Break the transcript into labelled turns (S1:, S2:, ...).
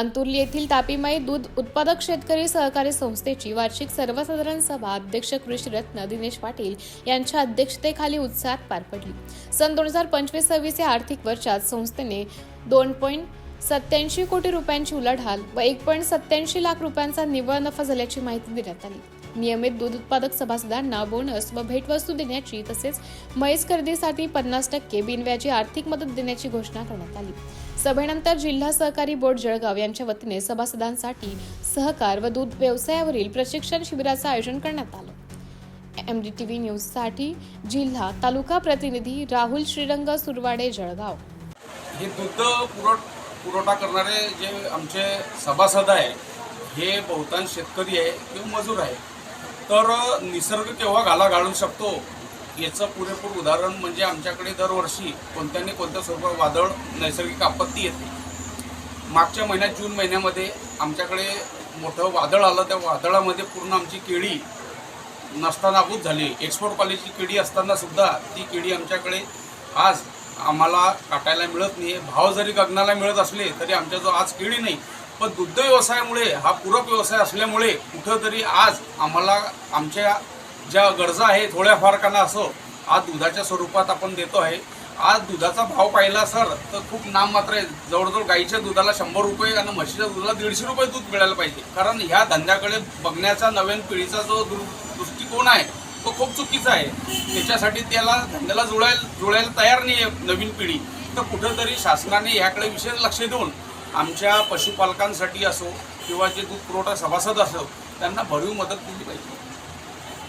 S1: अंतुर्ली येथील तापीमाई दूध उत्पादक शेतकरी सहकारी संस्थेची वार्षिक सर्वसाधारण सभा अध्यक्ष कृषीरत्न दिनेश पाटील यांच्या अध्यक्षतेखाली उत्साहात पार पडली। सन 2025-26 या आर्थिक वर्षात संस्थेने 2.87 कोटी रुपयांची उलाढाल व 1.87 लाख रुपयांचा निव्वळ नफा झाल्याची माहिती देण्यात आली। नियमित दूध उत्पादक सभासदांना बोनस व भेटवस्तू देण्याची तसेच म्हैस खरेदीसाठी 50% बिनव्याजी आर्थिक मदत देण्याची घोषणा करण्यात आली। सभेनंतर जिल्हा सहकारी बोर्ड जळगाव यांच्या वतीने सभासदांसाठी सहकार व दूध व्यवसायावरील प्रशिक्षण शिबिराचे आयोजन करण्यात आले। MDTV न्यूजसाठी जिल्हा तालुका प्रतिनिधी राहुल श्रीरंग सुरवाडे जळगाव।
S2: हे दूध पुरवठा करणारे जे आमचे सभासद आहे हे बहुतांश शेतकरी आहे किंवा मजूर आहे। तर निसर्ग केव्हा घाला घालू शकतो याचं पुरेपूर उदाहरण म्हणजे आमच्याकडे दरवर्षी कोणत्या स्वरूपात वादळ नैसर्गिक आपत्ती येते। मागच्या महिन्यात जून महिन्यामध्ये आमच्याकडे मोठं वादळ आलं। त्या वादळामध्ये पूर्ण आमची केळी नष्टनाबूत झाली। एक्सपोर्ट क्वालिटीची केळी असताना सुद्धा ती केळी आमच्याकडे आज आम्हाला काटायला मिळत नाही। भाव जरी गगनाला मिळत असले तरी आमच्याजवळ आज केळी नाही। पण दुग्ध व्यवसायामुळे हा पूरक व्यवसाय असल्यामुळे कुठंतरी आज आम्हाला आमच्या ज्या गरजा आहे थोड्याफार का ना असो आज दुधाच्या स्वरूपात आपण देतो आहे। आज दुधाचा भाव पाहिला सर तर खूप नाममात्र आहे। जवळजवळ गाईच्या दुधाला 100 रुपये आणि म्हशीच्या दुधाला 150 रुपये दूध मिळायला पाहिजे। कारण ह्या धंद्याकडे बघण्याचा नवीन पिढीचा जो दृष्टिकोन आहे तो खूप चुकीचा आहे। त्याच्यासाठी त्याला धंद्याला जुळायला तयार नाही आहे नवीन पिढी। तर कुठंतरी शासनाने ह्याकडे विशेष लक्ष देऊन आमच्या पशुपालकांसाठी असो किंवा जे दूध पुरवठा सभासद असो त्यांना भरीव मदत केली पाहिजे।